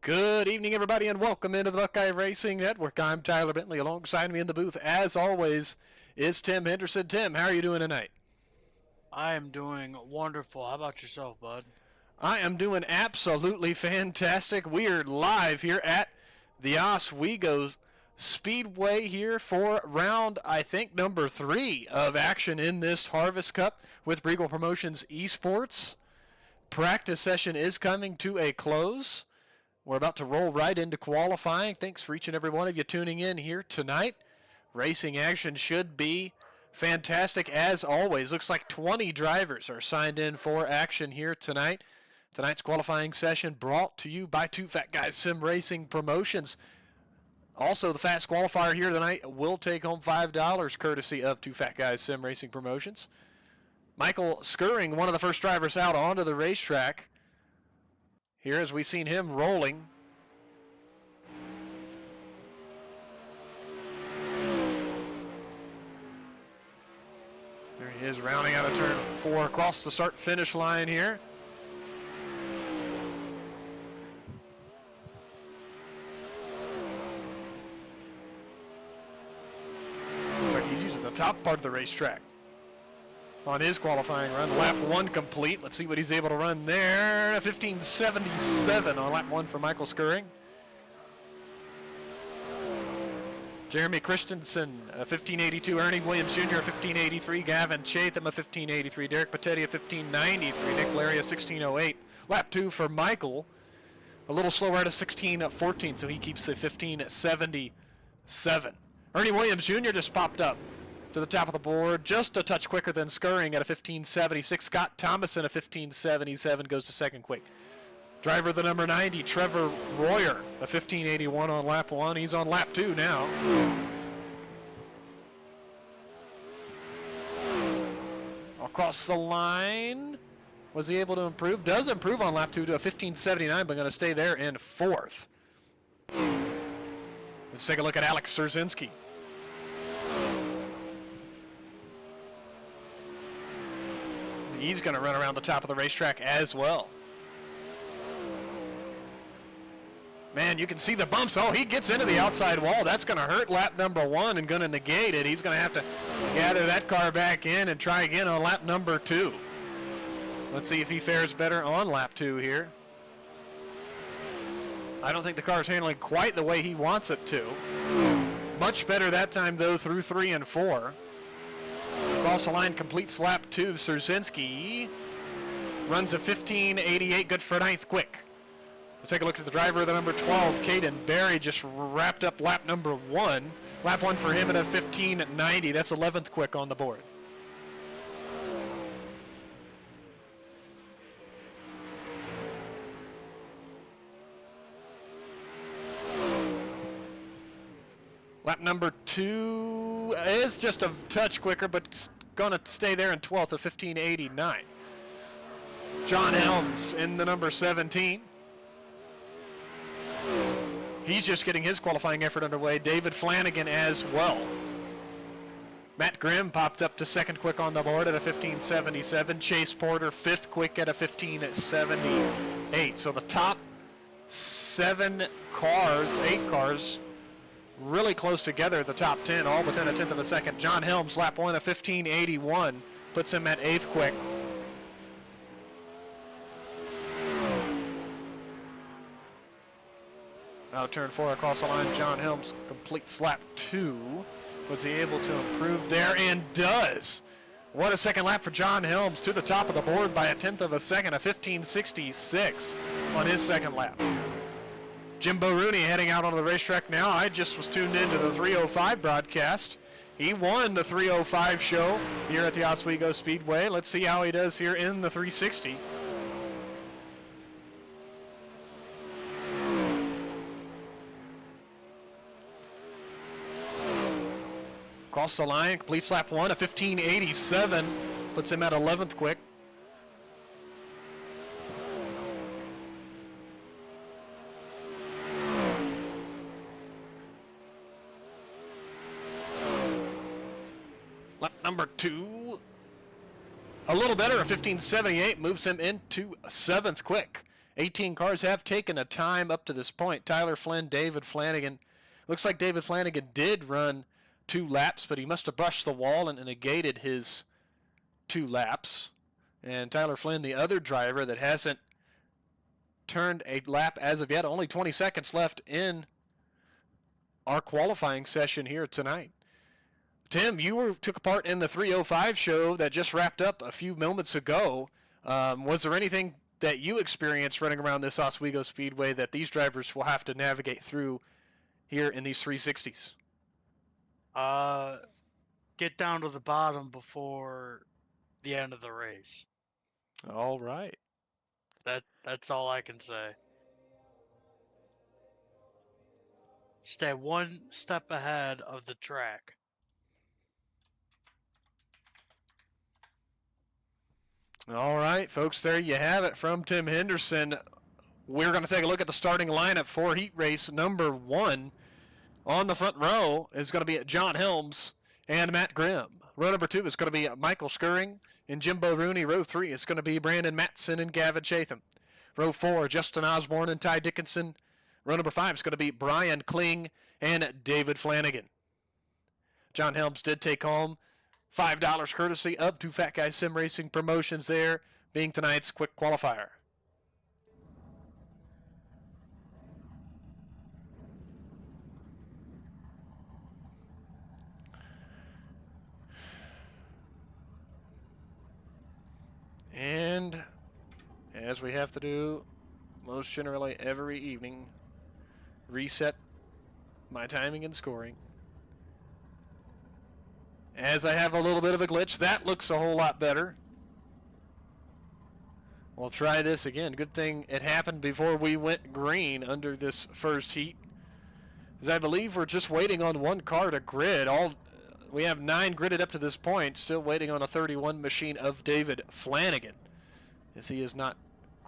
Good evening, everybody, and welcome into the Buckeye Racing Network. I'm Tyler Bentley. Alongside me in the booth, as always, is Tim Henderson. Tim, how are you doing tonight? I am doing wonderful. How about yourself, bud? I am doing absolutely fantastic. We are live here at the Oswego Speedway here for round, I think, number 3 of action in this Harvest Cup with Reigel Promotions Esports. Practice session is coming to a close. We're about to roll right into qualifying. Thanks for each and every one of you tuning in here tonight. Racing action should be fantastic as always. Looks like 20 drivers are signed in for action here tonight. Tonight's qualifying session brought to you by Two Fat Guys Sim Racing Promotions. Also, the fast qualifier here tonight will take home $5 courtesy of Two Fat Guys Sim Racing Promotions. Michael Skirring, one of the first drivers out onto the racetrack. Here as we've seen him rolling. There he is, rounding out of turn 4 across the start-finish line here. Looks like he's using the top part of the racetrack on his qualifying run. Lap 1 complete. Let's see what he's able to run there. 15:77 on lap 1 for Michael Skirring. Jeremy Christensen, 15:82. Ernie Williams Jr., 15:83. Gavin Chatham, 15:83. Derek Patetti, 15:93. Nick Larry, 16:08. Lap 2 for Michael. A little slower at a 16:14, so he keeps the 15:77. Ernie Williams Jr. just popped up to the top of the board, just a touch quicker than Skirring at a 15:76. Scott Thomason, a 15:77, goes to second quick. Driver the number 90, Trevor Royer, a 15:81 on lap 1. He's on lap 2 now. Across the line, was he able to improve? Does improve on lap 2 to a 15:79, but going to stay there in 4th. Let's take a look at Alex Szerzynski. He's going to run around the top of the racetrack as well. Man, you can see the bumps. Oh, he gets into the outside wall. That's going to hurt lap number 1 and going to negate it. He's going to have to gather that car back in and try again on lap number 2. Let's see if he fares better on lap 2 here. I don't think the car is handling quite the way he wants it to. Much better that time, though, through 3 and 4. Across the line, completes lap 2. Szerzynski runs a 15:88, good for 9th quick. We'll take a look at the driver of the number 12, Caden Barry, just wrapped up lap number 1. Lap 1 for him at a 15:90. That's 11th quick on the board. Lap number 2 is just a touch quicker, but it's going to stay there in 12th at 15:89. John Helms in the number 17. He's just getting his qualifying effort underway. David Flanagan as well. Matt Grimm popped up to second quick on the board at a 15:77. Chase Porter 5th quick at a 15:78. So the top 8 cars, really close together, the top 10, all within a 10th of a second. John Helms, lap 1, a 15:81, puts him at 8th quick. Now turn 4 across the line. John Helms completes lap 2. Was he able to improve there? And does. What a second lap for John Helms, to the top of the board by a 10th of a second, a 15:66 on his second lap. Jimbo Rooney heading out onto the racetrack now. I just was tuned into the 305 broadcast. He won the 305 show here at the Oswego Speedway. Let's see how he does here in the 360. Across the line, completes lap 1, a 15:87, puts him at 11th quick. Lap number 2, a little better, a 15:78, moves him into 7th quick. 18 cars have taken a time up to this point. Tyler Flynn, David Flanagan. Looks like David Flanagan did run 2 laps, but he must have brushed the wall and negated his 2 laps. And Tyler Flynn, the other driver that hasn't turned a lap as of yet. Only 20 seconds left in our qualifying session here tonight. Tim, you took part in the 305 show that just wrapped up a few moments ago. Was there anything that you experienced running around this Oswego Speedway that these drivers will have to navigate through here in these 360s? Get down to the bottom before the end of the race. All right. That's all I can say. Stay one step ahead of the track. All right, folks, there you have it from Tim Henderson. We're going to take a look at the starting lineup for heat race number 1. On the front row is going to be John Helms and Matt Grimm. Row number 2 is going to be Michael Skirring and Jimbo Rooney. Row 3 is going to be Brandon Matson and Gavin Chatham. Row 4, Justin Osborne and Ty Dickinson. Row number 5 is going to be Brian Kling and David Flanagan. John Helms did take home $5 courtesy of Two Fat Guys Sim Racing Promotions there, being tonight's quick qualifier. And as we have to do most generally every evening, reset my timing and scoring. As I have a little bit of a glitch, that looks a whole lot better. We'll try this again. Good thing it happened before we went green under this first heat, as I believe we're just waiting on 1 car to grid. We have 9 gridded up to this point, still waiting on a 31 machine of David Flanagan, as he is not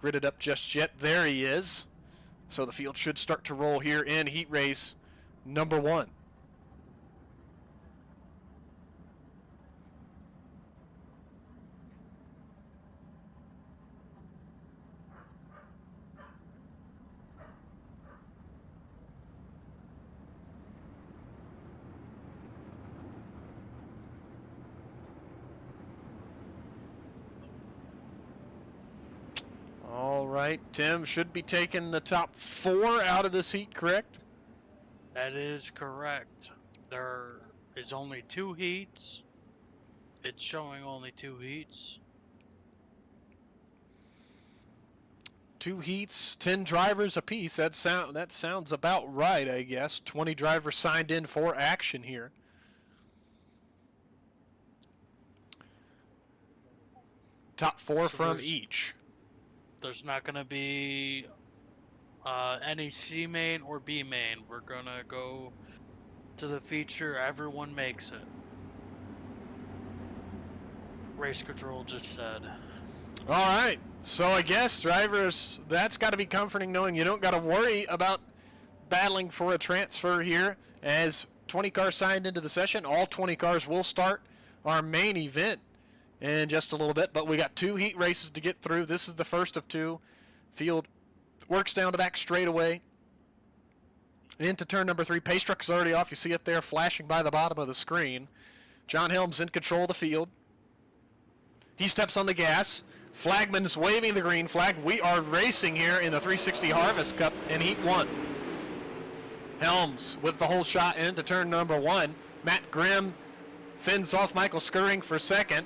gridded up just yet. There he is. So the field should start to roll here in heat race number 1. All right, Tim should be taking the top 4 out of this heat, correct? That is correct. There is only 2 heats. It's showing only 2 heats. 2 heats, 10 drivers apiece. That sounds about right, I guess. 20 drivers signed in for action here. Top 4 from each. There's not going to be any C main or B main. We're going to go to the feature everyone makes it. Race control just said. All right. So I guess drivers, that's got to be comforting knowing you don't got to worry about battling for a transfer here, as 20 cars signed into the session. All 20 cars will start our main event in just a little bit, but we got 2 heat races to get through. This is the first of 2. Field works down the back straightaway into turn number 3. Pace truck is already off. You see it there flashing by the bottom of the screen. John Helms in control of the field. He steps on the gas. Flagman's waving the green flag. We are racing here in the 360 Harvest Cup in Heat 1. Helms with the whole shot into turn number 1. Matt Grimm fends off Michael Skirring for second.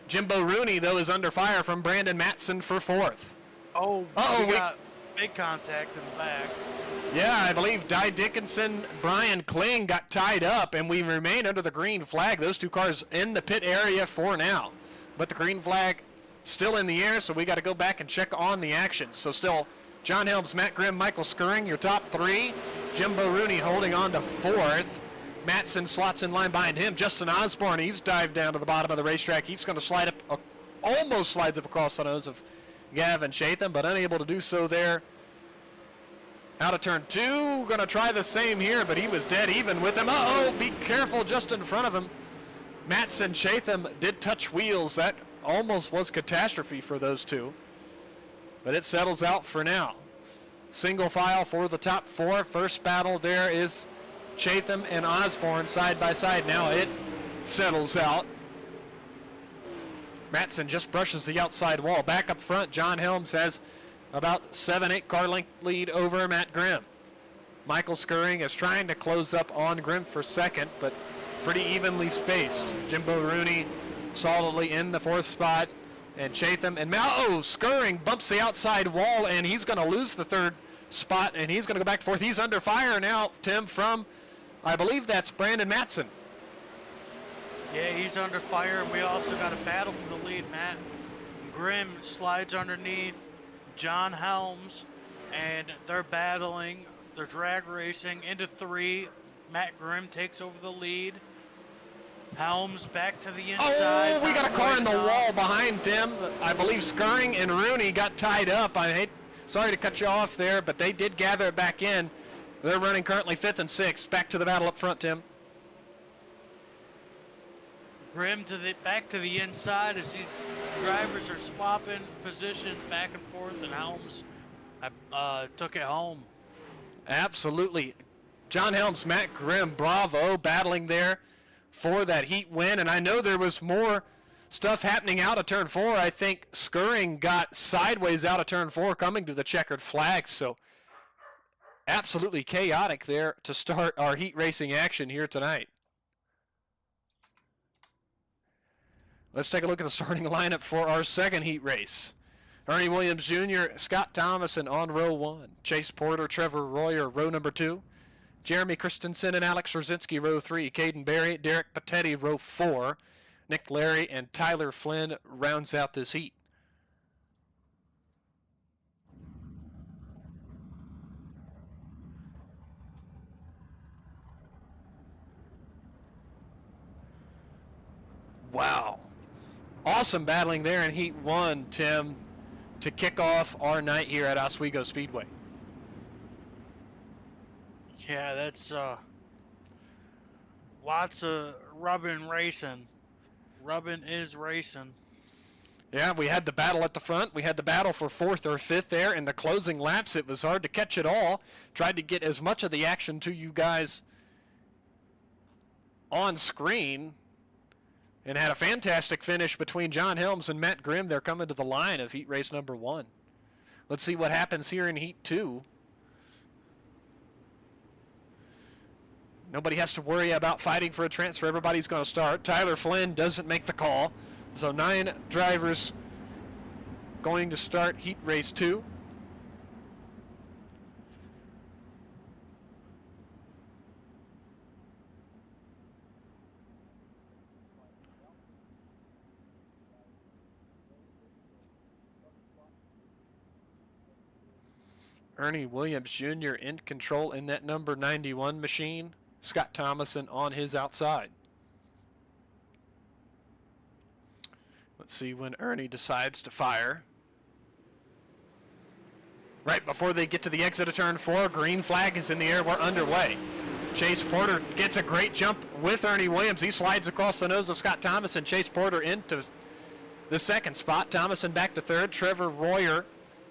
Jimbo Rooney, though, is under fire from Brandon Matson for 4th. Oh, we got big contact in the back. Yeah, I believe Ty Dickinson, Brian Kling got tied up, and we remain under the green flag. Those 2 cars in the pit area for now. But the green flag still in the air, so we got to go back and check on the action. So still, John Helms, Matt Grimm, Michael Skirring, your top 3. Jimbo Rooney holding on to 4th. Matson slots in line behind him. Justin Osborne, he's dived down to the bottom of the racetrack. He's going to slide up, almost slides up across the nose of Gavin Chatham, but unable to do so there. Out of turn 2, going to try the same here, but he was dead even with him. Uh-oh, be careful just in front of him. Matson, Chatham did touch wheels. That almost was catastrophe for those 2. but it settles out for now. Single file for the top four. First battle there is Chatham and Osborne side by side. Now it settles out. Matson just brushes the outside wall. Back up front, John Helms has about 7-8 car length lead over Matt Grimm. Michael Scurring is trying to close up on Grimm for second, but pretty evenly spaced. Jimbo Rooney solidly in the fourth spot, and Chatham and Scurring bumps the outside wall, and he's going to lose the third spot, and he's going to go back to fourth. He's under fire now, Tim, from, I believe that's Brandon Matson. Yeah, he's under fire, and we also got a battle for the lead. Matt Grimm slides underneath John Helms, and they're battling. They're drag racing into three. Matt Grimm takes over the lead. Helms back to the inside. Oh, we got a car in the wall behind Tim. I believe Scurring and Rooney got tied up. Sorry to cut you off there, but they did gather it back in. They're running currently 5th and 6th. Back to the battle up front, Tim. Grimm back to the inside as these drivers are swapping positions back and forth, and Helms took it home. Absolutely. John Helms, Matt Grimm, bravo, battling there for that heat win. And I know there was more stuff happening out of turn 4. I think Scurring got sideways out of turn 4 coming to the checkered flag. So absolutely chaotic there to start our heat racing action here tonight. Let's take a look at the starting lineup for our second heat race. Ernie Williams Jr., Scott Thomason on row 1. Chase Porter, Trevor Royer, row number 2. Jeremy Christensen and Alex Rosinski, row 3. Caden Berry, Derek Patetti, row 4. Nick Larry and Tyler Flynn rounds out this heat. Wow. Awesome battling there in Heat 1, Tim, to kick off our night here at Oswego Speedway. Yeah, that's lots of rubbing racing. Rubbing is racing. Yeah, we had the battle at the front. We had the battle for 4th or 5th there. In the closing laps, it was hard to catch it all. Tried to get as much of the action to you guys on screen. And had a fantastic finish between John Helms and Matt Grimm. They're coming to the line of heat race number 1. Let's see what happens here in heat 2. Nobody has to worry about fighting for a transfer. Everybody's going to start. Tyler Flynn doesn't make the call. So 9 drivers going to start heat race 2. Ernie Williams Jr. in control in that number 91 machine. Scott Thomason on his outside. Let's see when Ernie decides to fire. Right before they get to the exit of turn 4, green flag is in the air. We're underway. Chase Porter gets a great jump with Ernie Williams. He slides across the nose of Scott Thomason. Chase Porter into the second spot. Thomason back to 3rd. Trevor Royer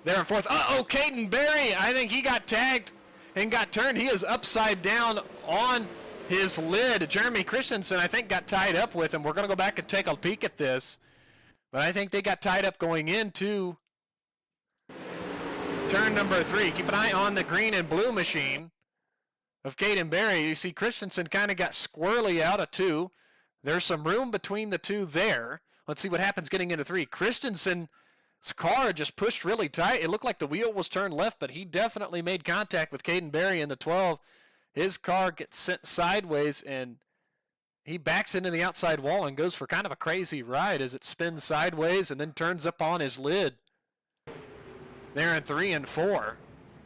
there in 4th. Uh-oh, Caden Berry. I think he got tagged and got turned. He is upside down on his lid. Jeremy Christensen, I think, got tied up with him. We're going to go back and take a peek at this. But I think they got tied up going into turn number 3. Keep an eye on the green and blue machine of Caden Berry. You see Christensen kind of got squirrely out of 2. There's some room between the 2 there. Let's see what happens getting into 3. Christensen's car just pushed really tight. It looked like the wheel was turned left, but he definitely made contact with Caden Berry in the 12. His car gets sent sideways, and he backs into the outside wall and goes for kind of a crazy ride as it spins sideways and then turns up on his lid there in 3 and 4.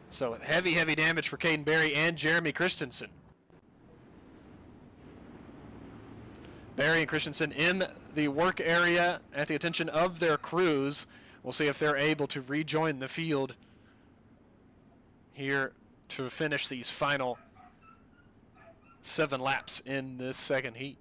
So heavy, heavy damage for Caden Berry and Jeremy Christensen. Berry and Christensen in the work area at the attention of their crews. We'll see if they're able to rejoin the field here to finish these final 7 laps in this second heat.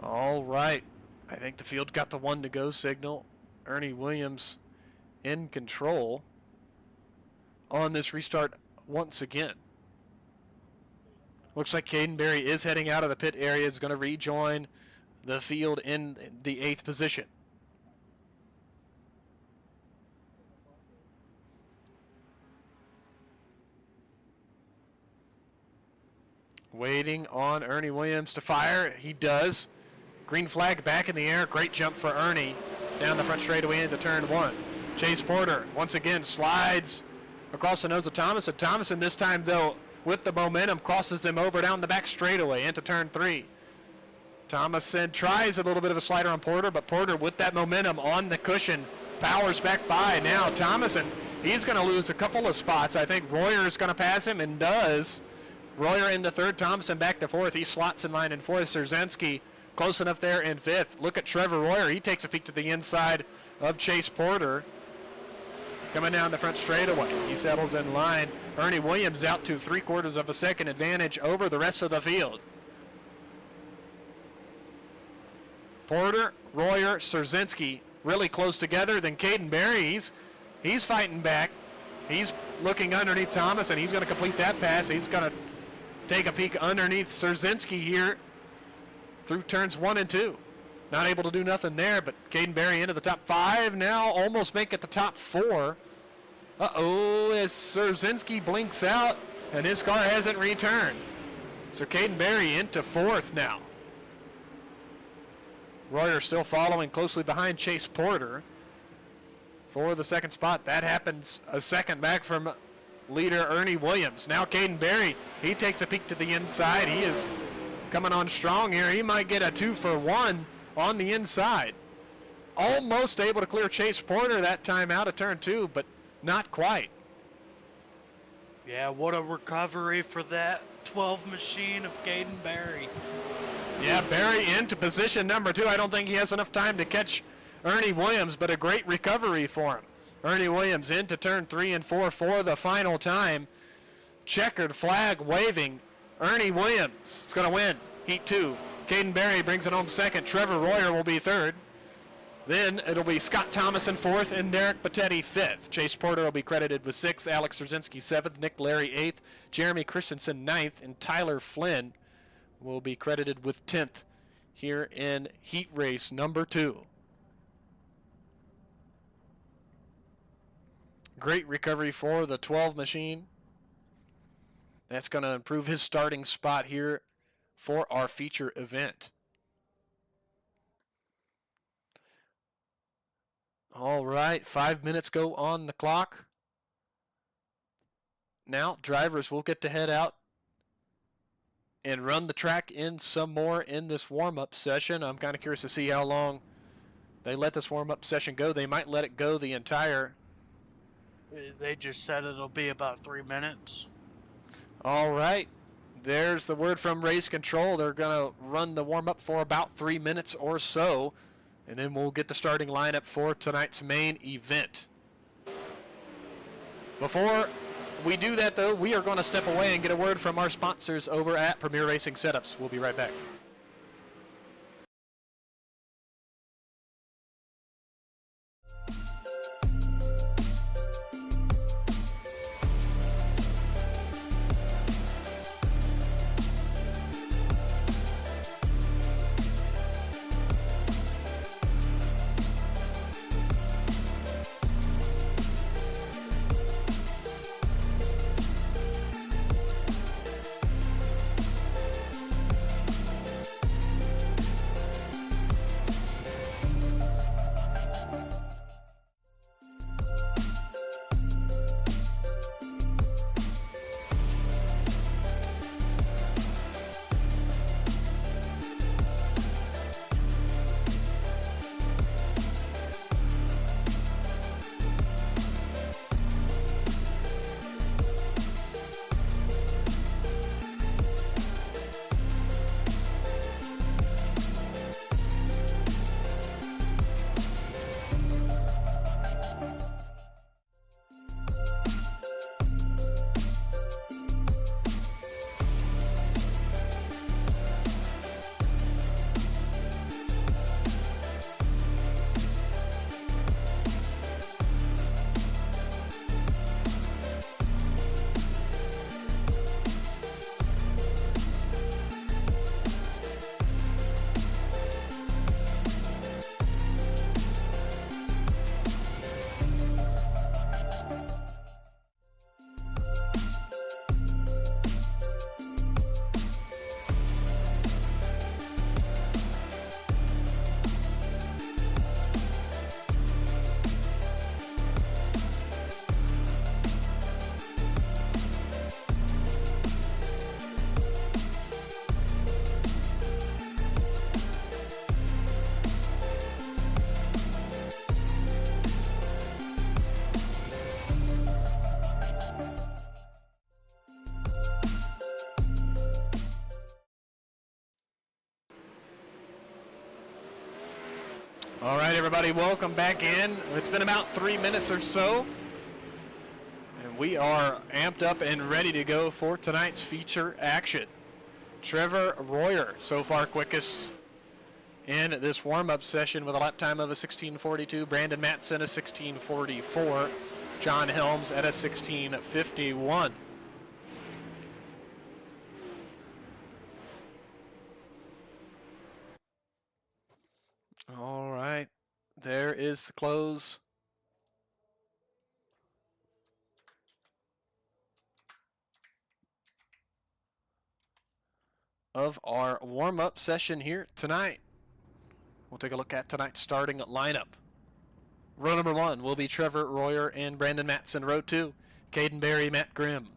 All right. I think the field got the 1 to go signal. Ernie Williams in control on this restart once again. Looks like Caden Berry is heading out of the pit area. Is going to rejoin the field in the 8th position. Waiting on Ernie Williams to fire. He does. Green flag back in the air. Great jump for Ernie down the front straightaway into turn 1. Chase Porter once again slides across the nose of Thomason. Thomason this time, though, with the momentum, crosses him over down the back straightaway into turn 3. Thomason tries a little bit of a slider on Porter, but Porter with that momentum on the cushion powers back by. Now Thomason, he's going to lose a couple of spots. I think Royer is going to pass him and does. Royer into 3rd, Thomason back to 4th. He slots in line in 4th. Szerzynski close enough there in 5th. Look at Trevor Royer. He takes a peek to the inside of Chase Porter. Coming down the front straightaway. He settles in line. Ernie Williams out to 3/4 of a second advantage over the rest of the field. Porter, Royer, Szerzynski really close together. Then Caden Berry, he's fighting back. He's looking underneath Thomas, and he's going to complete that pass. He's going to take a peek underneath Szerzynski here through turns 1 and 2. Not able to do nothing there, but Caden Berry into the top 5 now, almost make it the top 4. Uh-oh, as Szerzynski blinks out, and his car hasn't returned. So Caden Berry into 4th now. Royer still following closely behind Chase Porter for the 2nd spot. That happens a second back from leader Ernie Williams. Now Caden Berry, he takes a peek to the inside. He is coming on strong here. He might get a 2-for-1 on the inside. Almost able to clear Chase Porter that time out of turn 2, but not quite. Yeah, what a recovery for that 12 machine of Caden Berry. Yeah, Berry into position number 2. I don't think he has enough time to catch Ernie Williams, but a great recovery for him. Ernie Williams into turn 3 and 4 for the final time. Checkered flag waving. Ernie Williams is going to win Heat 2. Caden Berry brings it home 2nd. Trevor Royer will be 3rd. Then it'll be Scott Thomason 4th and Derek Patetti 5th. Chase Porter will be credited with 6th. Alex Szerzynski 7th. Nick Larry 8th. Jeremy Christensen 9th. And Tyler Flynn will be credited with 10th here in heat race number 2. Great recovery for the 12 machine. That's going to improve his starting spot here for our feature event. All right, 5 minutes go on the clock. Now drivers will get to head out and run the track in some more in this warm-up session. I'm kind of curious to see how long they let this warm-up session go. They might let it go the entire. They just said it'll be about 3 minutes. All right. There's the word from race control. They're going to run the warm-up for about 3 minutes or so, and then we'll get the starting lineup for tonight's main event. Before we do that, though, we are going to step away and get a word from our sponsors over at Premier Racing Setups. We'll be right back. All right, everybody, welcome back in. It's been about 3 minutes or so, and we are amped up and ready to go for tonight's feature action. Trevor Royer, so far quickest in this warm-up session with a lap time of a 16:42. Brandon Matson a 16:44. John Helms at a 16:51. All right, there is the close of our warm-up session here tonight. We'll take a look at tonight's starting lineup. Row number 1 will be Trevor Royer and Brandon Matson. Row 2, Caden Berry, Matt Grimm.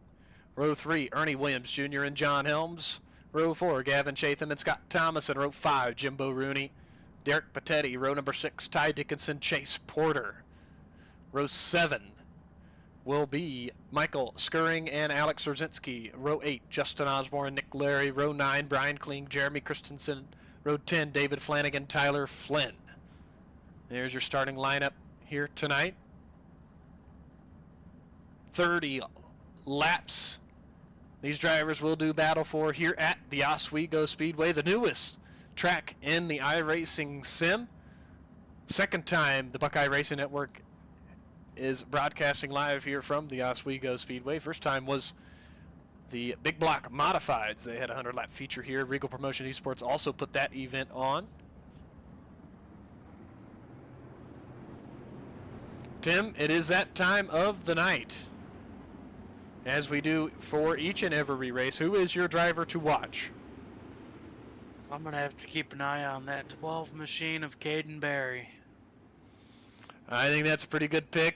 Row 3, Ernie Williams Jr. and John Helms. Row 4, Gavin Chatham and Scott Thomas. And row 5, Jimbo Rooney, Derek Patetti. Row number 6, Ty Dickinson, Chase Porter. Row 7 will be Michael Skirring and Alex Roszinski. Row 8, Justin Osborne, Nick Larry. Row 9, Brian Kling, Jeremy Christensen. Row 10, David Flanagan, Tyler Flynn. There's your starting lineup here tonight. 30 laps these drivers will do battle for here at the Oswego Speedway, the newest track in the iRacing sim. Second time the Buckeye Racing Network is broadcasting live here from the Oswego Speedway. First time was the Big Block Modifieds. They had a 100-lap feature here. Reigel Promotion Esports also put that event on. Tim, it is that time of the night. As we do for each and every race, who is your driver to watch? I'm going to have to keep an eye on that 12 machine of Caden Berry. I think that's a pretty good pick,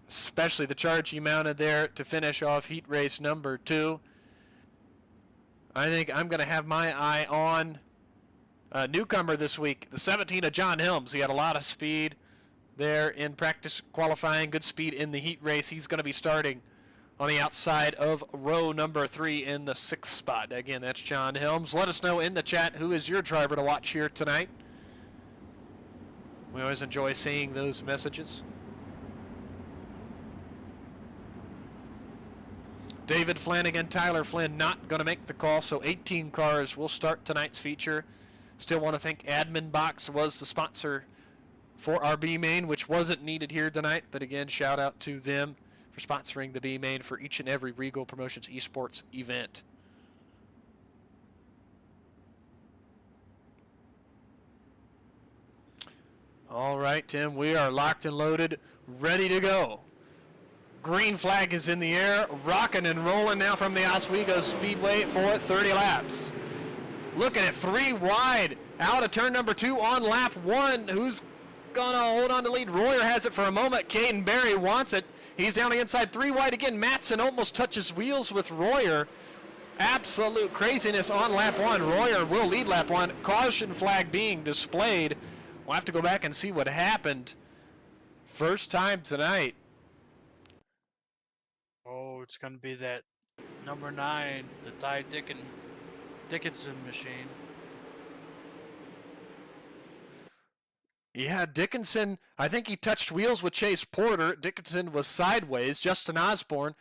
especially the charge he mounted there to finish off heat race number 2. I think I'm going to have my eye on a newcomer this week, the 17 of John Helms. He had a lot of speed there in practice qualifying, good speed in the heat race. He's going to be starting on the outside of row number 3 in the 6th spot. Again, that's John Helms. Let us know in the chat who is your driver to watch here tonight. We always enjoy seeing those messages. David Flanagan, Tyler Flynn not going to make the call, so 18 cars will start tonight's feature. Still want to thank Admin Box was the sponsor for our B main, which wasn't needed here tonight, but again, shout out to them for sponsoring the B main for each and every Reigel Promotions Esports event. All right, Tim, we are locked and loaded, ready to go. Green flag is in the air, rocking and rolling now from the Oswego Speedway for 30 laps. Looking at 3 wide, out of turn number 2 on lap 1. Who's gonna hold on to lead? Royer has it for a moment. Caden Berry wants it. He's down the inside, 3 wide again. Matson almost touches wheels with Royer. Absolute craziness on lap 1. Royer will lead lap 1. Caution flag being displayed. We'll have to go back and see what happened. First time tonight. Oh, it's going to be that number 9, the Ty Dickinson machine. Yeah, Dickinson, I think he touched wheels with Chase Porter. Dickinson was sideways. Justin Osborne,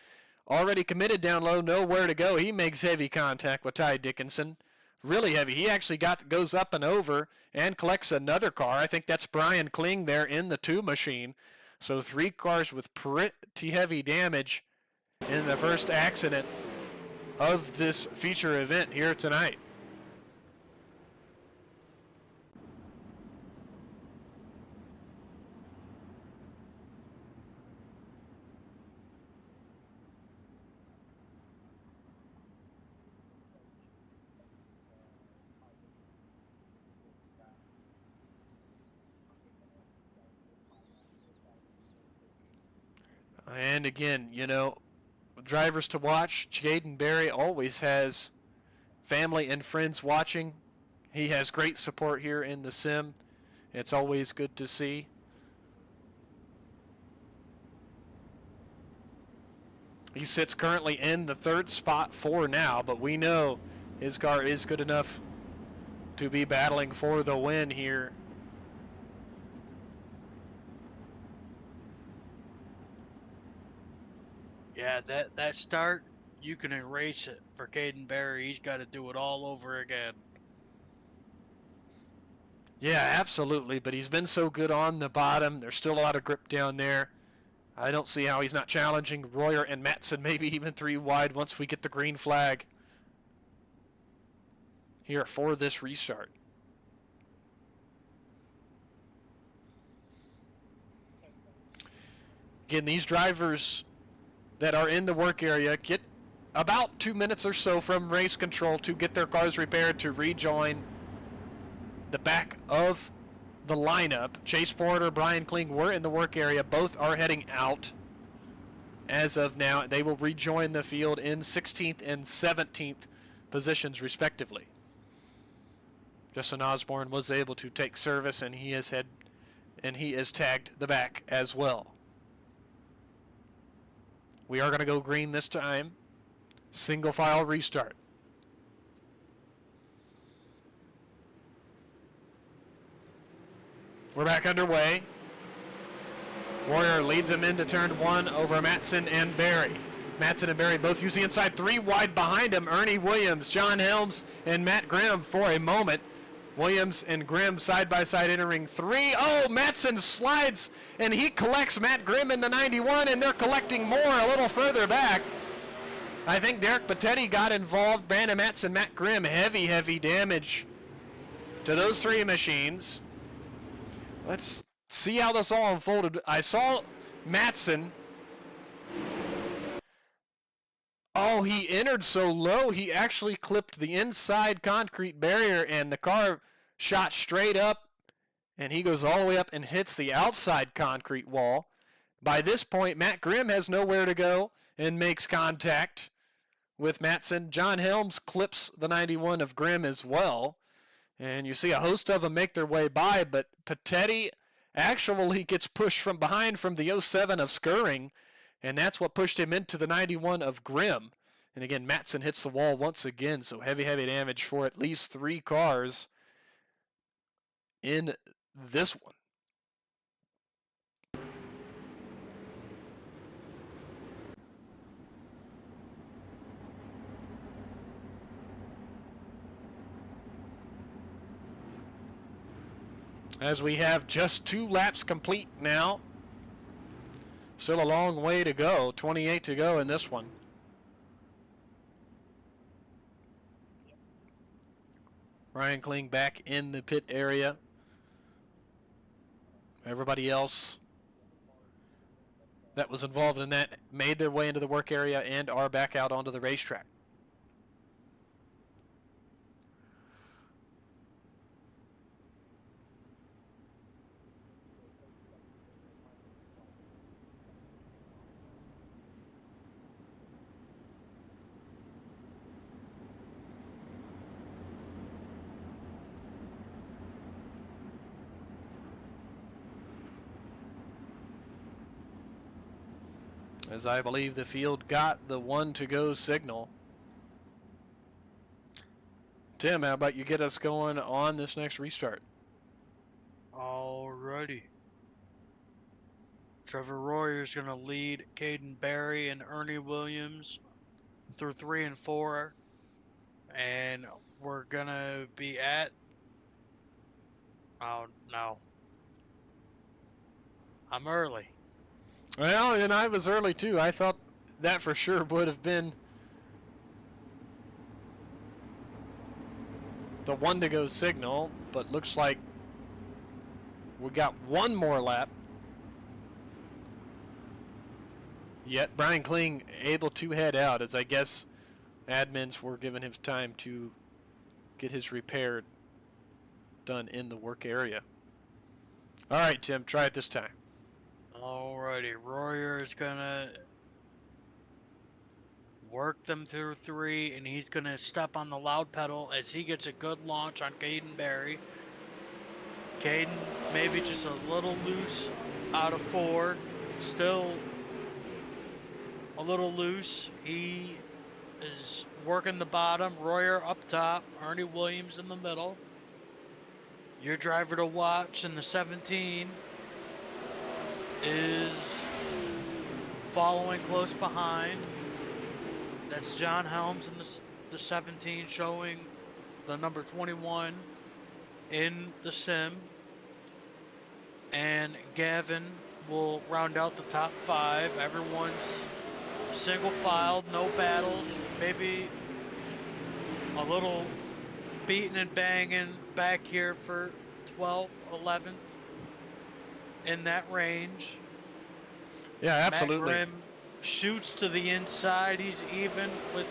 already committed down low, nowhere to go. He makes heavy contact with Ty Dickinson. Really heavy. He actually goes up and over and collects another car. I think that's Brian Kling there in the 2 machine. So 3 cars with pretty heavy damage in the first accident of this feature event here tonight. And again, you know, drivers to watch. Caden Berry always has family and friends watching. He has great support here in the sim. It's always good to see. He sits currently in the 3rd spot for now, but we know his car is good enough to be battling for the win here Yeah, that start, you can erase it for Caden Berry. He's got to do it all over again. Yeah, absolutely. But he's been so good on the bottom. There's still a lot of grip down there. I don't see how he's not challenging Royer and Matson, maybe even 3 wide once we get the green flag here for this restart. Again, these drivers that are in the work area get about 2 minutes or so from race control to get their cars repaired to rejoin the back of the lineup. Chase Porter, Brian Kling were in the work area. Both are heading out as of now. They will rejoin the field in 16th and 17th positions respectively. Justin Osborne was able to take service, and he is tagged the back as well. We are going to go green this time. Single file restart. We're back underway. Warrior leads him into turn 1 over Matson and Berry. Matson and Berry both use the inside, 3 wide behind him. Ernie Williams, John Helms, and Matt Grimm for a moment. Williams and Grimm side by side entering 3. Oh, Matson slides and he collects Matt Grimm in the 91, and they're collecting more a little further back. I think Derek Patetti got involved. Brandon Matson, Matt Grimm, heavy damage to those 3 machines. Let's see how this all unfolded. I saw Matson. Oh, he entered so low, he actually clipped the inside concrete barrier, and the car shot straight up, and he goes all the way up and hits the outside concrete wall. By this point, Matt Grimm has nowhere to go and makes contact with Matson. John Helms clips the 91 of Grimm as well, and you see a host of them make their way by, but Patetti actually gets pushed from behind from the 07 of Skirring, and that's what pushed him into the 91 of Grimm. And again, Matson hits the wall once again, so heavy damage for at least 3 cars in this one. As we have just 2 laps complete now. Still a long way to go, 28 to go in this one. Ryan Kling back in the pit area. Everybody else that was involved in that made their way into the work area and are back out onto the racetrack. As I believe the field got the 1 to go signal. Tim, how about you get us going on this next restart? Alrighty. Trevor Royer's going to lead Caden Berry and Ernie Williams through 3 and 4. And we're going to be at... Oh, no. I'm early. Well, and I was early too. I thought that for sure would have been the 1 to go signal, but looks like we got 1 more lap. Yet Brian Kling able to head out, as I guess admins were giving him time to get his repair done in the work area. All right, Tim, try it this time. Alrighty, Royer is gonna work them through 3, and he's gonna step on the loud pedal as he gets a good launch on Caden Berry. Caden maybe just a little loose out of 4, still a little loose. He is working the bottom, Royer up top, Ernie Williams in the middle. Your driver to watch in the 17 is following close behind. That's John Helms in the 17, showing the number 21 in the sim. And Gavin will round out the top 5. Everyone's single filed, no battles, maybe a little beating and banging back here for 12th, 11th, in that range. Yeah, absolutely. Matt Grimm shoots to the inside. He's even with,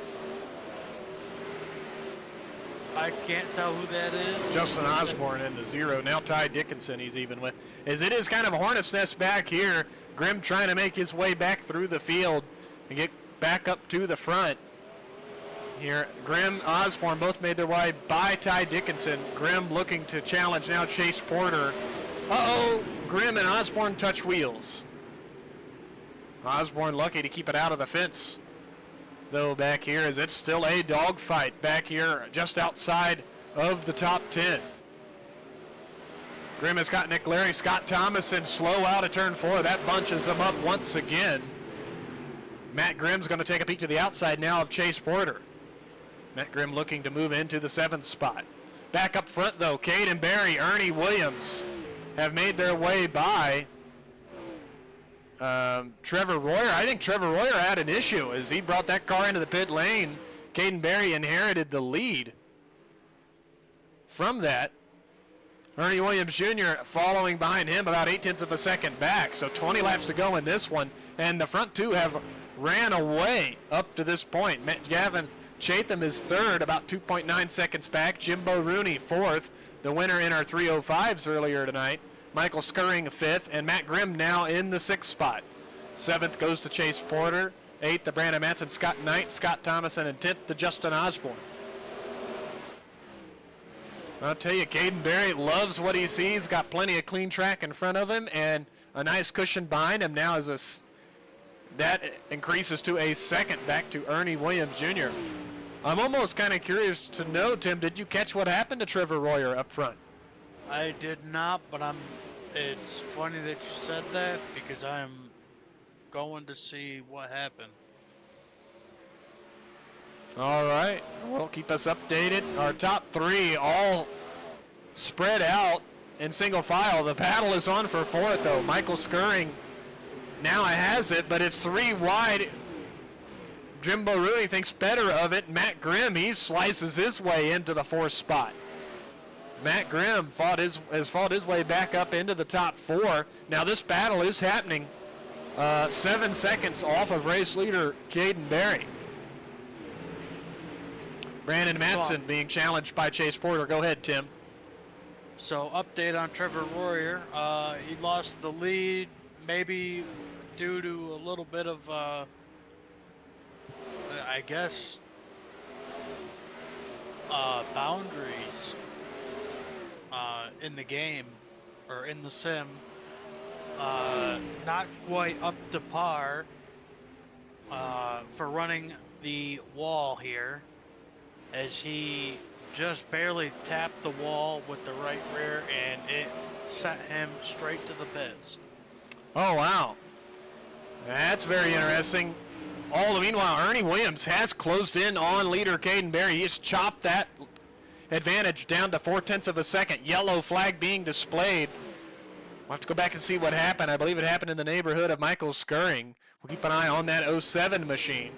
I can't tell who that is. Justin Osborne in the 0. Now Ty Dickinson he's even with. As it is kind of a hornet's nest back here. Grimm trying to make his way back through the field and get back up to the front. Here, Grimm, Osborne both made their way by Ty Dickinson. Grimm looking to challenge now Chase Porter. Uh-oh, Grimm and Osborne touch wheels. Osborne lucky to keep it out of the fence, though, back here, as it's still a dogfight back here just outside of the top 10. Grimm has got Nick Larry, Scott Thomason slow out of turn 4. That bunches them up once again. Matt Grimm's going to take a peek to the outside now of Chase Porter. Matt Grimm looking to move into the 7th spot. Back up front, though, Caden Berry, Ernie Williams have made their way by Trevor Royer. I think Trevor Royer had an issue as he brought that car into the pit lane. Caden Berry inherited the lead from that. Ernie Williams Jr. following behind him about 0.8 of a second back. So 20 laps to go in this one. And the front two have ran away up to this point. Gavin Chatham is 3rd, about 2.9 seconds back. Jimbo Rooney 4th, the winner in our 305s earlier tonight. Michael Scurring 5th, and Matt Grimm now in the 6th spot. 7th goes to Chase Porter. 8th to Brandon Matson, Scott Knight, Scott Thomason, and 10th to Justin Osborne. I'll tell you, Caden Berry loves what he sees. Got plenty of clean track in front of him and a nice cushion behind him. Now that increases to a 2nd back to Ernie Williams Jr. I'm almost kind of curious to know, Tim, did you catch what happened to Trevor Royer up front? I did not, but it's funny that you said that because I'm going to see what happened. All right, well, keep us updated. Our top 3 all spread out in single file. The battle is on for 4th, though. Michael Scurring now has it, but it's 3 wide. Jimbo Rooney thinks better of it. Matt Grimm, he slices his way into the 4th spot. Matt Grimm has fought his way back up into the top 4. Now this battle is happening 7 seconds off of race leader Caden Berry. Brandon Matson being challenged by Chase Porter. Go ahead, Tim. So update on Trevor Royer. He lost the lead, maybe due to a little bit of, I guess, boundaries in the game or in the sim. Not quite up to par for running the wall here, as he just barely tapped the wall with the right rear and it sent him straight to the pits. Oh, wow. That's very interesting. All the meanwhile, Ernie Williams has closed in on leader Caden Berry. He has chopped that advantage down to 0.4 of a second. Yellow flag being displayed. We'll have to go back and see what happened. I believe it happened in the neighborhood of Michael Scurring. We'll keep an eye on that 07 machine.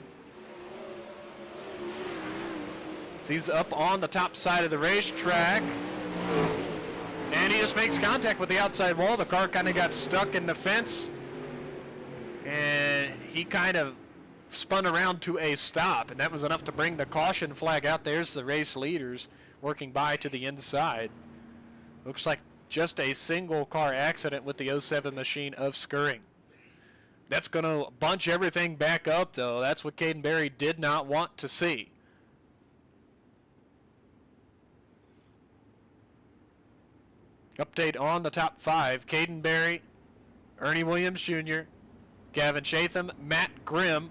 So he's up on the top side of the racetrack. And he just makes contact with the outside wall. The car kind of got stuck in the fence. And he kind of spun around to a stop. And that was enough to bring the caution flag out. There's the race leaders working by to the inside. Looks like just a single car accident with the 07 machine of Scurring. That's going to bunch everything back up, though. That's what Caden Berry did not want to see. Update on the top 5. Caden Berry, Ernie Williams Jr., Gavin Chatham, Matt Grimm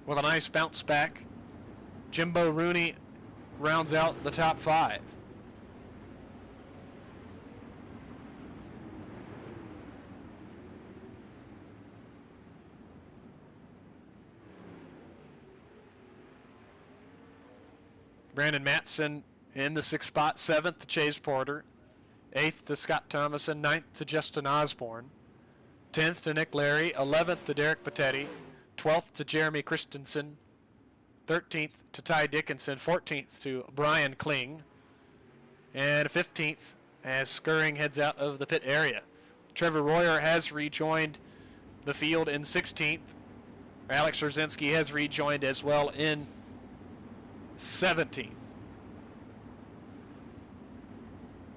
with a nice bounce back. Jimbo Rooney rounds out the top 5. Brandon Matson in the 6th spot, 7th to Chase Porter, 8th to Scott Thomason, 9th to Justin Osborne, 10th to Nick Larry, 11th to Derek Patetti, 12th to Jeremy Christensen, 13th to Ty Dickinson, 14th to Brian Kling, and 15th as Skirring heads out of the pit area. Trevor Royer has rejoined the field in 16th. Alex Rzazinski has rejoined as well in 17th.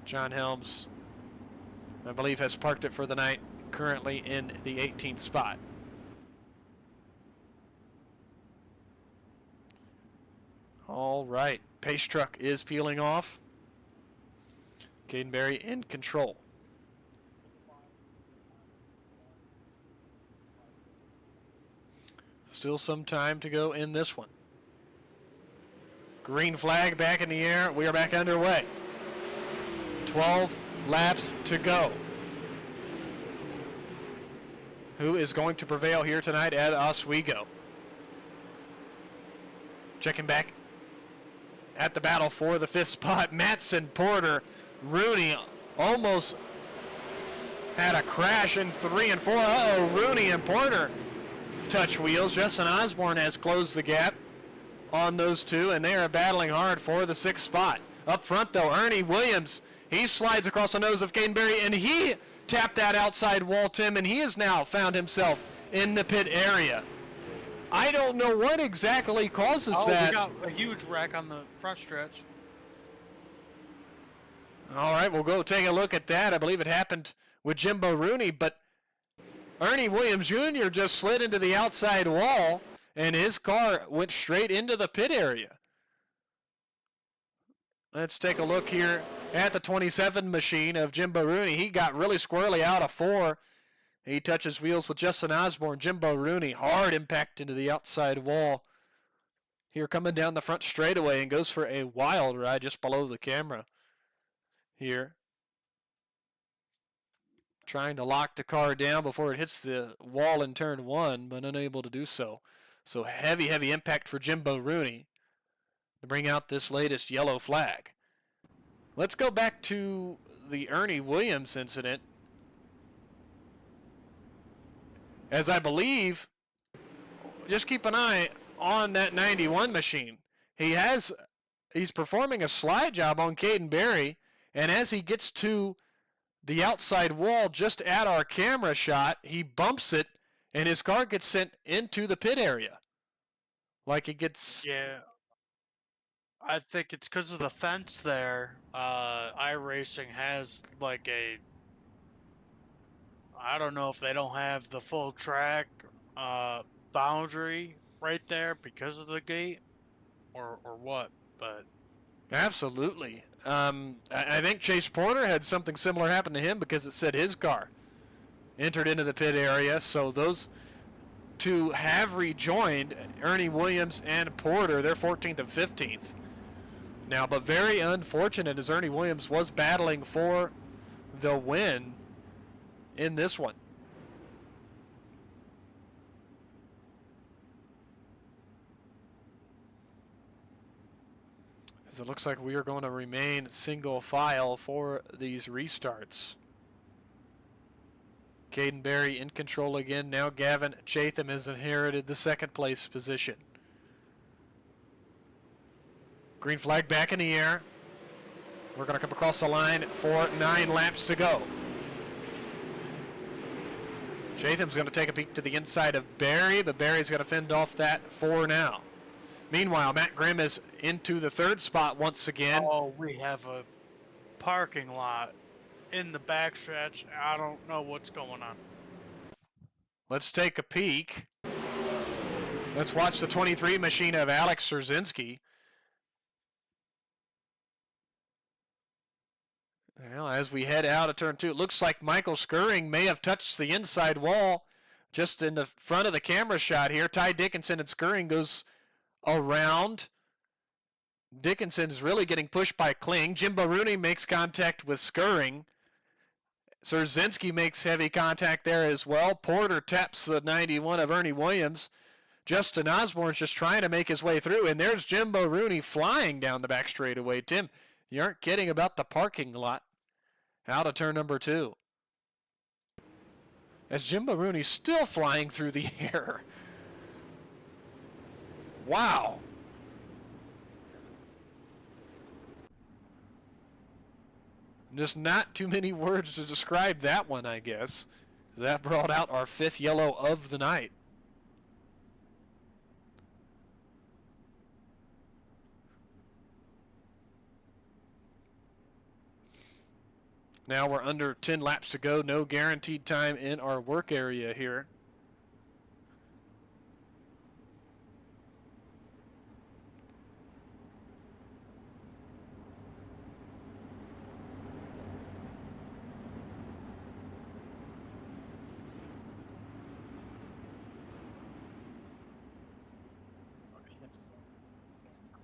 John Helms, I believe, has parked it for the night, currently in the 18th spot. All right, pace truck is peeling off. Caden Berry in control. Still some time to go in this one. Green flag back in the air. We are back underway. 12 laps to go. Who is going to prevail here tonight at Oswego? Checking back at the battle for the 5th spot. Matson, Porter, Rooney almost had a crash in 3 and 4. Uh-oh, Rooney and Porter touch wheels. Justin Osborne has closed the gap on those two, and they are battling hard for the 6th spot. Up front, though, Ernie Williams, he slides across the nose of Caden Berry, and he tapped that outside wall, Tim, and he has now found himself in the pit area. I don't know what exactly causes that. We got a huge wreck on the front stretch. All right, we'll go take a look at that. I believe it happened with Jimbo Rooney, but Ernie Williams Jr. just slid into the outside wall, and his car went straight into the pit area. Let's take a look here at the 27 machine of Jimbo Rooney. He got really squirrely out of 4. He touches wheels with Justin Osborne. Jimbo Rooney, hard impact into the outside wall. Here coming down the front straightaway and goes for a wild ride just below the camera here. Trying to lock the car down before it hits the wall in turn 1, but unable to do so. So heavy impact for Jimbo Rooney to bring out this latest yellow flag. Let's go back to the Ernie Williams incident. As I believe, just keep an eye on that 91 machine. He's performing a slide job on Caden Berry, and as he gets to the outside wall just at our camera shot, he bumps it, and his car gets sent into the pit area. Like it gets... Yeah. I think it's because of the fence there. iRacing has like a... I don't know if they don't have the full track boundary right there because of the gate or what, but... Absolutely. I think Chase Porter had something similar happen to him because it said his car entered into the pit area. So those two have rejoined, Ernie Williams and Porter. They're 14th and 15th now, but very unfortunate as Ernie Williams was battling for the win in this one. As it looks like we are going to remain single file for these restarts. Caden Berry in control again. Now Gavin Chatham has inherited the 2nd place position. Green flag back in the air. We're going to come across the line for 9 laps to go. Chatham's going to take a peek to the inside of Berry, but Berry's going to fend off that for now. Meanwhile, Matt Grimm is into the 3rd spot once again. Oh, we have a parking lot in the backstretch. I don't know what's going on. Let's take a peek. Let's watch the 23 machine of Alex Rzazinski. Well, as we head out of turn 2, it looks like Michael Skirring may have touched the inside wall just in the front of the camera shot here. Ty Dickinson and Skirring goes around. Dickinson's really getting pushed by Kling. Jimbo Rooney makes contact with Skirring. Rzazinski makes heavy contact there as well. Porter taps the 91 of Ernie Williams. Justin Osborne's just trying to make his way through, and there's Jimbo Rooney flying down the back straightaway. Tim, you aren't kidding about the parking lot out of turn number 2. As Jimbo Rooney's still flying through the air. Wow. Just not too many words to describe that one, I guess. That brought out our 5th yellow of the night. Now we're under 10 laps to go. No guaranteed time in our work area here.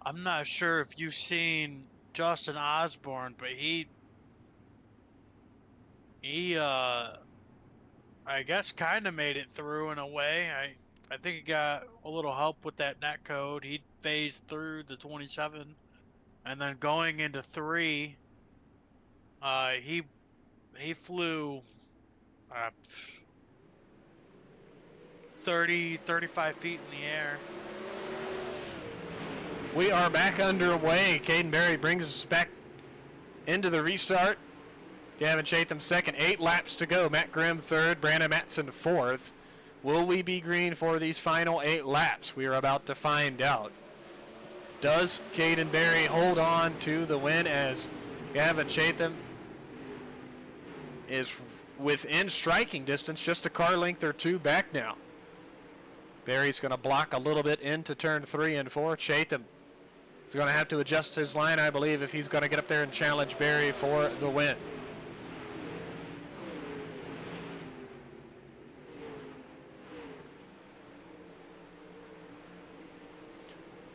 I'm not sure if you've seen Justin Osborne, but he I guess kind of made it through in a way. I think he got a little help with that net code. He phased through the 27, and then going into 3, he flew 35 feet in the air. We are back underway. Caden Berry brings us back into the restart. Gavin Chatham second, 8 laps to go. Matt Grimm third, Brandon Matson fourth. Will we be green for these final 8 laps? We are about to find out. Does Caden Berry hold on to the win as Gavin Chatham is within striking distance, just a car length or 2 back now. Berry's going to block a little bit into turn 3 and 4. Chatham is going to have to adjust his line, I believe, if he's going to get up there and challenge Berry for the win.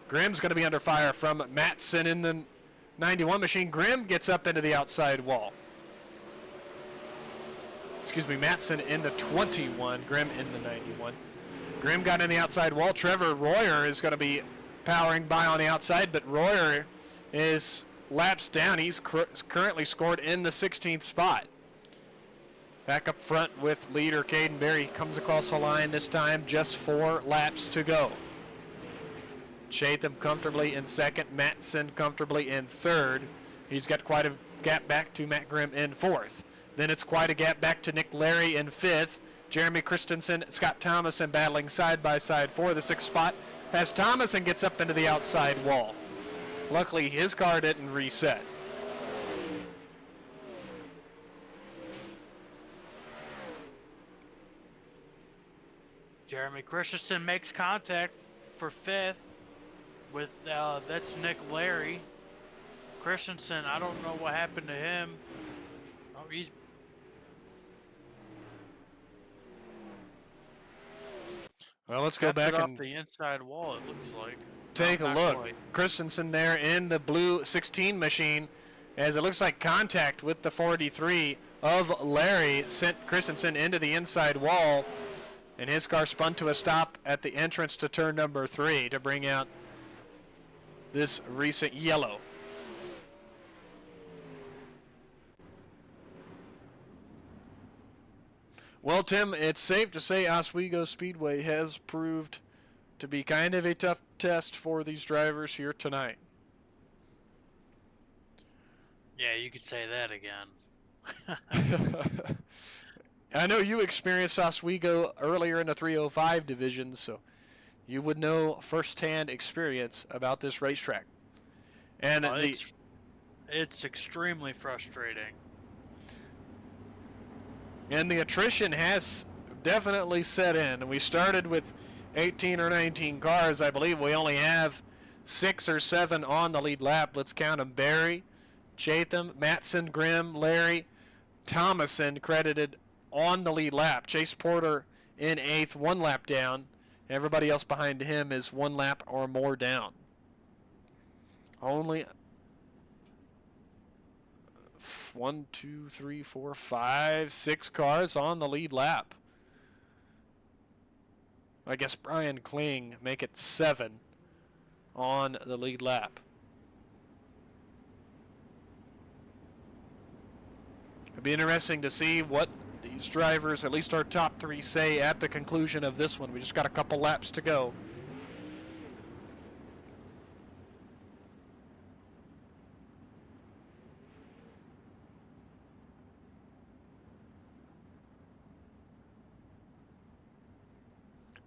Grimm's going to be under fire from Matson in the 91 machine. Grimm gets up into the outside wall. Excuse me, Matson in the 21, Grimm in the 91. Grimm got in the outside wall. Trevor Royer is going to be powering by on the outside, but Royer is laps down. He's currently scored in the 16th spot. Back up front with leader Caden Berry. Comes across the line this time, just 4 laps to go. Chatham comfortably in second, Matson comfortably in third. He's got quite a gap back to Matt Grimm in fourth. Then it's quite a gap back to Nick Larry in fifth. Jeremy Christensen, Scott Thomason battling side by side for the 6th spot as Thomason gets up into the outside wall. Luckily, his car didn't reset. Jeremy Christensen makes contact for 5th with that's Nick Larry. Christensen, I don't know what happened to him. Oh, he's well, let's go back off and the inside wall. It looks like. take a Not look. quite. Christensen there in the blue 16 machine, as it looks like contact with the 43 of Larry sent Christensen into the inside wall, and his car spun to a stop at the entrance to turn number 3 to bring out this recent yellow. Well, Tim, it's safe to say Oswego Speedway has proved to be kind of a tough test for these drivers here tonight. Yeah, you could say that again. I know you experienced Oswego earlier in the 305 division, so you would know firsthand experience about this racetrack. And it's extremely frustrating. And the attrition has definitely set in. And we started with 18 or 19 cars. I believe we only have 6 or 7 on the lead lap. Let's count them. Berry, Chatham, Matson, Grimm, Larry, Thomason credited on the lead lap. Chase Porter in 8th, 1 lap down. Everybody else behind him is 1 lap or more down. Only 1, 2, 3, 4, 5, 6 cars on the lead lap. I guess Brian Kling make it 7 on the lead lap. It'll be interesting to see what these drivers, at least our top 3, say at the conclusion of this one. We just got a couple laps to go.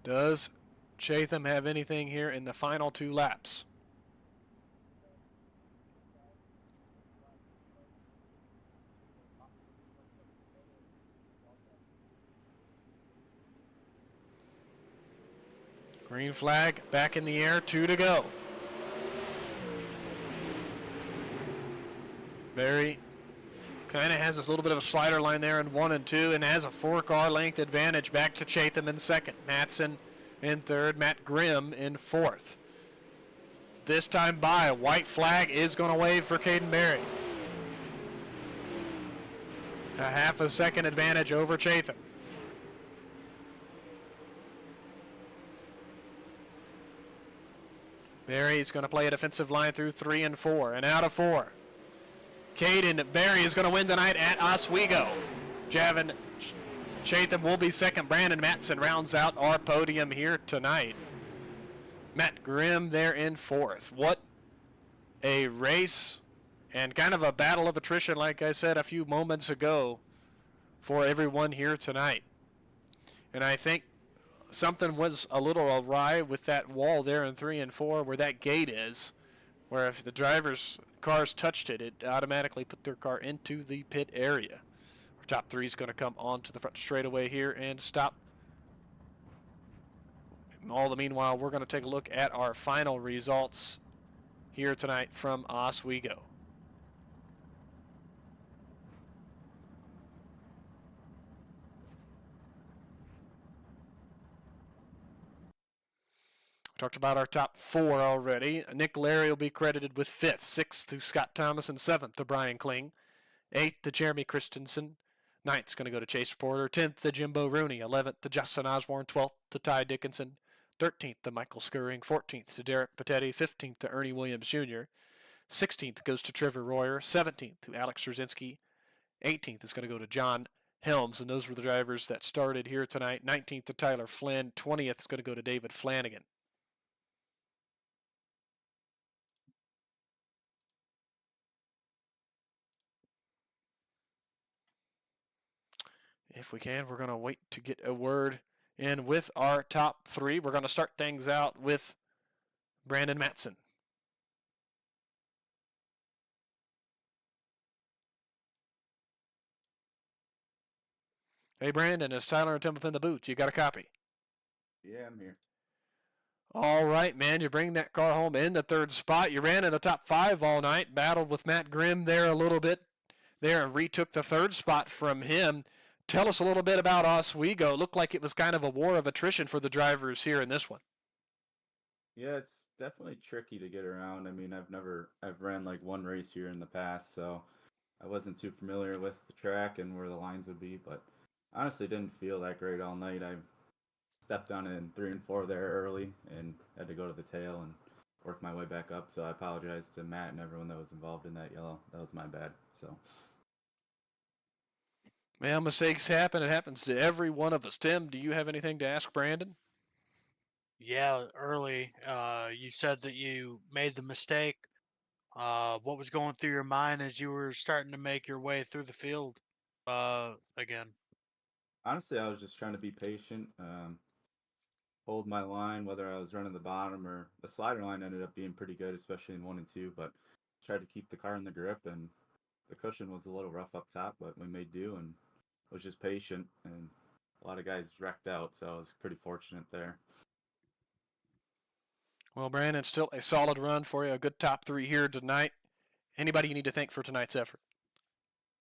Does Chatham have anything here in the final 2 laps? Green flag back in the air, 2 to go. Barry kind of has this little bit of a slider line there in 1 and 2 and has a 4-car length advantage back to Chatham in 2nd. Matson in 3rd, Matt Grimm in 4th. This time by, a white flag is going to wave for Caden Barry. A half a second advantage over Chatham. Barry's going to play a defensive line through 3 and 4, and out of 4. Caden Barry is going to win tonight at Oswego. Javin Chatham will be 2nd. Brandon Matson rounds out our podium here tonight. Matt Grimm there in 4th. What a race and kind of a battle of attrition, like I said a few moments ago, for everyone here tonight. And I think something was a little awry with that wall there in 3 and 4 where that gate is, where if the drivers' cars touched it, it automatically put their car into the pit area. Our top 3 is going to come onto the front straightaway here and stop. All the meanwhile, we're going to take a look at our final results here tonight from Oswego. Talked about our top 4 already. Nick Larry will be credited with 5th, 6th to Scott Thomas, and 7th to Brian Kling. 8th to Jeremy Christensen. 9th is going to go to Chase Porter. 10th to Jimbo Rooney. 11th to Justin Osborne. 12th to Ty Dickinson. 13th to Michael Scurring. 14th to Derek Patetti. 15th to Ernie Williams Jr. 16th goes to Trevor Royer. 17th to Alex Trzynski. 18th is going to go to John Helms, and those were the drivers that started here tonight. 19th to Tyler Flynn. 20th is going to go to David Flanagan. If we can, we're going to wait to get a word in with our top 3. We're going to start things out with Brandon Matson. Hey, Brandon, is Tyler and Tim up in the booth? You got a copy? Yeah, I'm here. All right, man. You bring that car home in the 3rd spot. You ran in the top 5 all night, battled with Matt Grimm there a little bit there and retook the 3rd spot from him. Tell us a little bit about Oswego. It looked like it was kind of a war of attrition for the drivers here in this one. Yeah, it's definitely tricky to get around. I mean, I've ran like one race here in the past, so I wasn't too familiar with the track and where the lines would be, but honestly didn't feel that great all night. I stepped on in 3 and 4 there early and had to go to the tail and work my way back up, so I apologize to Matt and everyone that was involved in that yellow. That was my bad, so. Well, mistakes happen. It happens to every one of us. Tim, do you have anything to ask Brandon? Yeah, early. You said that you made the mistake. What was going through your mind as you were starting to make your way through the field again? Honestly, I was just trying to be patient, hold my line, whether I was running the bottom or the slider line ended up being pretty good, especially in 1 and 2, but tried to keep the car in the grip, and the cushion was a little rough up top, but we made do and was just patient, and a lot of guys wrecked out, so I was pretty fortunate there. Well, Brandon, still a solid run for you, a good top 3 here tonight. Anybody you need to thank for tonight's effort?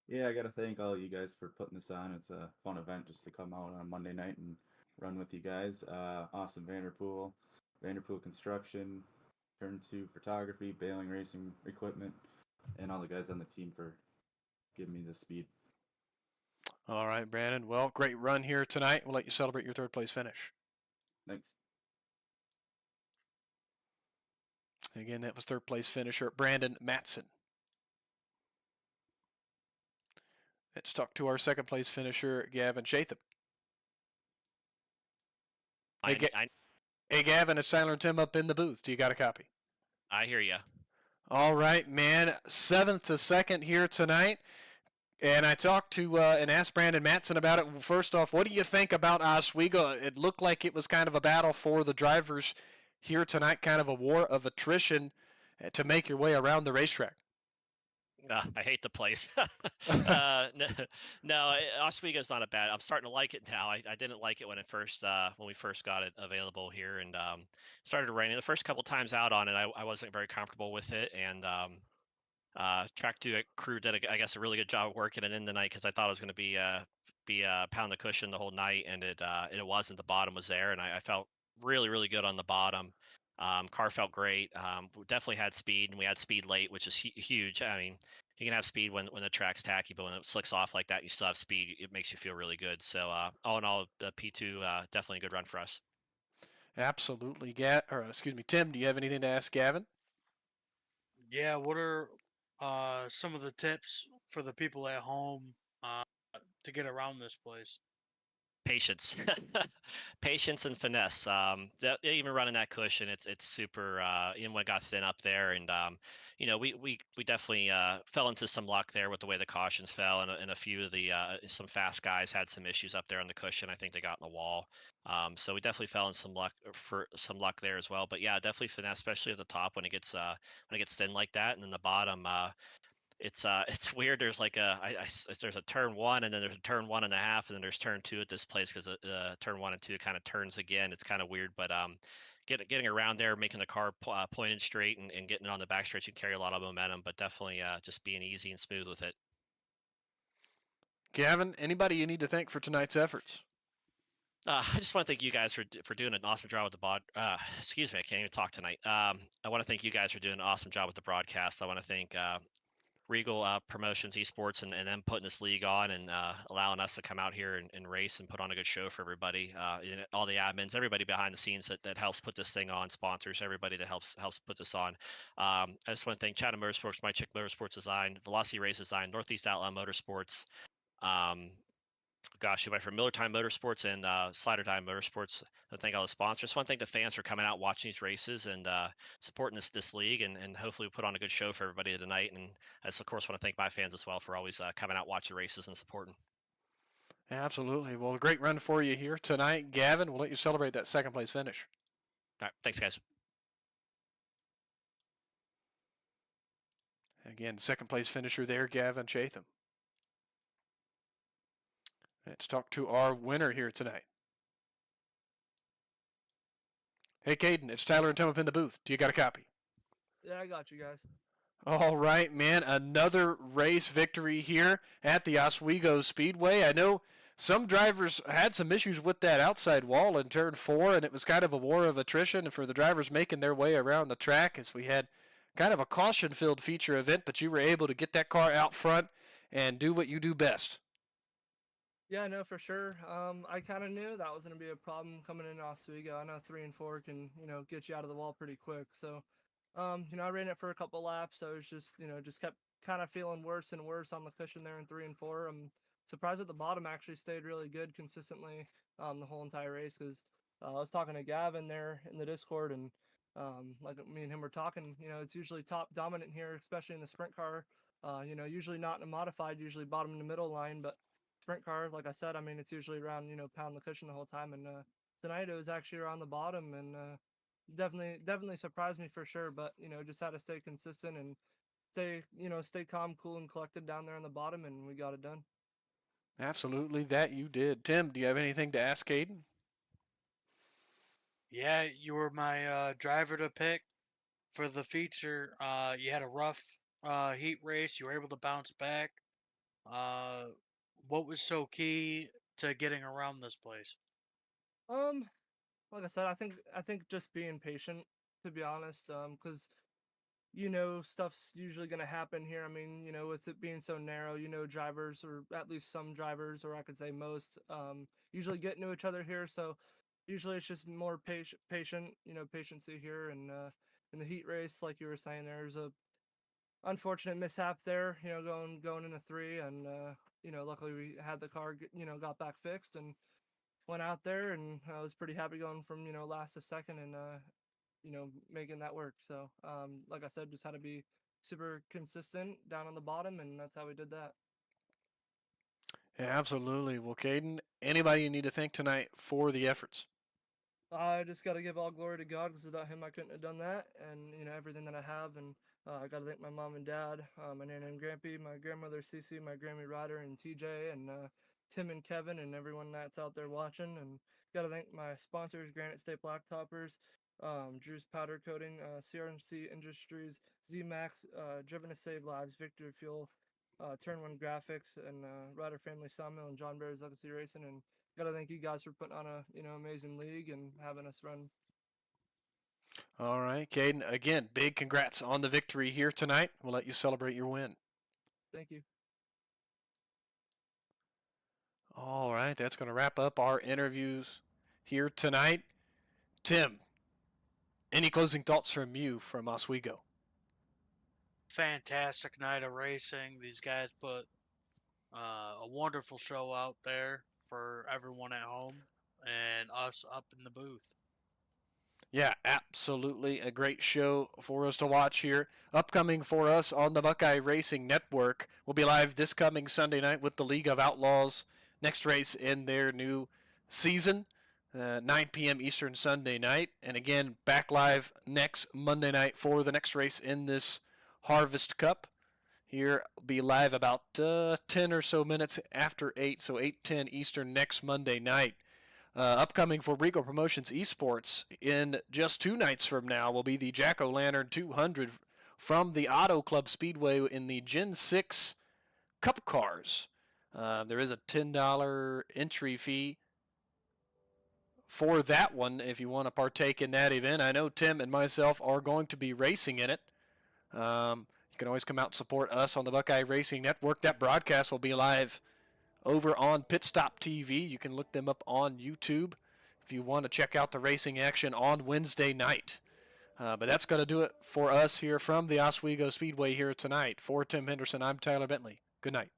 Yeah, I got to thank all of you guys for putting this on. It's a fun event just to come out on Monday night and run with you guys. Austin Vanderpool Construction, Turn 2 Photography, Bailing Racing Equipment, and all the guys on the team for giving me the speed. All right, Brandon. Well, great run here tonight. We'll let you celebrate your 3rd place finish. Thanks. Again, that was third place finisher Brandon Matson. Let's talk to our second place finisher, Gavin Chatham. Hey, Gavin, it's Tyler and Tim up in the booth. Do you got a copy? I hear you. All right, man. 7th to 2nd here tonight. And I talked to and asked Brandon Matson about it. First off, what do you think about Oswego? It looked like it was kind of a battle for the drivers here tonight, kind of a war of attrition to make your way around the racetrack. I hate the place. No, Oswego's not a bad. I'm starting to like it now. I didn't like it when when we first got it available here, and started raining. The first couple times out on it, I wasn't very comfortable with it, and track 2 crew did, I guess, a really good job of working it in tonight because I thought it was going to be pound the cushion the whole night, and it wasn't. The bottom was there, and I felt really good on the bottom. Car felt great. We definitely had speed, and we had speed late, which is huge. I mean, you can have speed when the track's tacky, but when it slicks off like that, you still have speed. It makes you feel really good. So all in all, the P2 definitely a good run for us. Absolutely, Tim. Do you have anything to ask Gavin? Yeah, what are some of the tips for the people at home to get around this place? Patience, patience and finesse. Even running that cushion, it's super. Even when it got thin up there, and we definitely fell into some luck there with the way the cautions fell, and a few of the some fast guys had some issues up there on the cushion. I think they got in the wall. So we definitely fell in some luck there as well. But yeah, definitely finesse, especially at the top when it gets thin like that, and then the bottom. It's weird. There's like there's a turn 1, and then there's a turn 1.5, and then there's turn 2 at this place because turn 1 and 2 kind of turns again. It's kind of weird, but getting around there, making the car pointed straight, and getting it on the back stretch, you carry a lot of momentum, but definitely just being easy and smooth with it. Gavin, anybody you need to thank for tonight's efforts? I just want to thank you guys for doing an awesome job with the excuse me, I can't even talk tonight. I want to thank you guys for doing an awesome job with the broadcast. I want to thank Reigel Promotions Esports and them putting this league on, and allowing us to come out here and race and put on a good show for everybody. All the admins, everybody behind the scenes that helps put this thing on, sponsors, everybody that helps put this on. I just want to thank Chatham Motorsports, My Chick Motorsports Design, Velocity Race Design, Northeast Outlaw Motorsports. Gosh, you went from Miller Time Motorsports and Slider Time Motorsports. I thank all the sponsors. Just want to thank the fans for coming out, watching these races, and supporting this league, and hopefully we put on a good show for everybody tonight. And I just, of course, want to thank my fans as well for always coming out, watching races, and supporting. Absolutely. Well, a great run for you here tonight, Gavin. We'll let you celebrate that second place finish. All right, thanks, guys. Again, second place finisher there, Gavin Chatham. Let's talk to our winner here tonight. Hey, Caden, it's Tyler and Tim up in the booth. Do you got a copy? Yeah, I got you guys. All right, man. Another race victory here at the Oswego Speedway. I know some drivers had some issues with that outside wall in turn 4, and it was kind of a war of attrition for the drivers making their way around the track, as we had kind of a caution-filled feature event, but you were able to get that car out front and do what you do best. Yeah, no, for sure. I kind of knew that was going to be a problem coming in Oswego. I know 3 and 4 can, get you out of the wall pretty quick. So, I ran it for a couple laps. So it was just kept kind of feeling worse and worse on the cushion there in 3 and 4. I'm surprised that the bottom actually stayed really good consistently the whole entire race, because I was talking to Gavin there in the Discord, and like me and him were talking, it's usually top dominant here, especially in the sprint car. Usually not in a modified, usually bottom in the middle line, but sprint car, like I said, I mean, it's usually around, pound the cushion the whole time. And tonight it was actually around the bottom, and definitely surprised me for sure. But just had to stay consistent and stay calm, cool, and collected down there on the bottom, and we got it done. Absolutely, that you did. Tim, do you have anything to ask Caden? Yeah, you were my driver to pick for the feature. You had a rough heat race. You were able to bounce back. What was so key to getting around this place? Like I said, I think just being patient, to be honest, because stuff's usually going to happen here. I mean, with it being so narrow, drivers, or at least some drivers, or I could say most, usually get into each other here. So usually it's just more patient, patiency here. And in the heat race, like you were saying, there's a unfortunate mishap there, going into 3, and luckily we had the car, got back fixed and went out there, and I was pretty happy going from last to second, and making that work. So like I said, just had to be super consistent down on the bottom, and that's how we did that. Yeah, absolutely. Well, Caden, anybody you need to thank tonight for the efforts? I just got to give all glory to God, because without Him, I couldn't have done that. And everything that I have, and I got to thank my mom and dad, my nana and grampy, my grandmother Cece, my Grammy Ryder and TJ, and Tim and Kevin, and everyone that's out there watching. And got to thank my sponsors: Granite State Blacktoppers, Drew's Powder Coating, CRMC Industries, ZMax, Driven to Save Lives, Victory Fuel, Turn One Graphics, and Ryder Family Sawmill, and John Bear's Legacy Racing. And gotta thank you guys for putting on a amazing league and having us run. All right, Caden, again, big congrats on the victory here tonight. We'll let you celebrate your win. Thank you. All right, that's going to wrap up our interviews here tonight. Tim, any closing thoughts from you from Oswego? Fantastic night of racing. These guys put a wonderful show out there for everyone at home and us up in the booth. Yeah, absolutely a great show for us to watch here. Upcoming for us on the Buckeye Racing Network, we'll be live this coming Sunday night with the League of Outlaws. Next race in their new season, 9 p.m. Eastern Sunday night. And again, back live next Monday night for the next race in this Harvest Cup. Here, be live about 10 or so minutes after 8, so 8:10 Eastern next Monday night. Upcoming for Reigel Promotions Esports in just 2 nights from now will be the Jack-O-Lantern 200 from the Auto Club Speedway in the Gen 6 Cup Cars. There is a $10 entry fee for that one if you want to partake in that event. I know Tim and myself are going to be racing in it. You can always come out and support us on the Buckeye Racing Network. That broadcast will be live over on Pit Stop TV. You can look them up on YouTube if you want to check out the racing action on Wednesday night. But that's going to do it for us here from the Oswego Speedway here tonight. For Tim Henderson, I'm Tyler Bentley. Good night.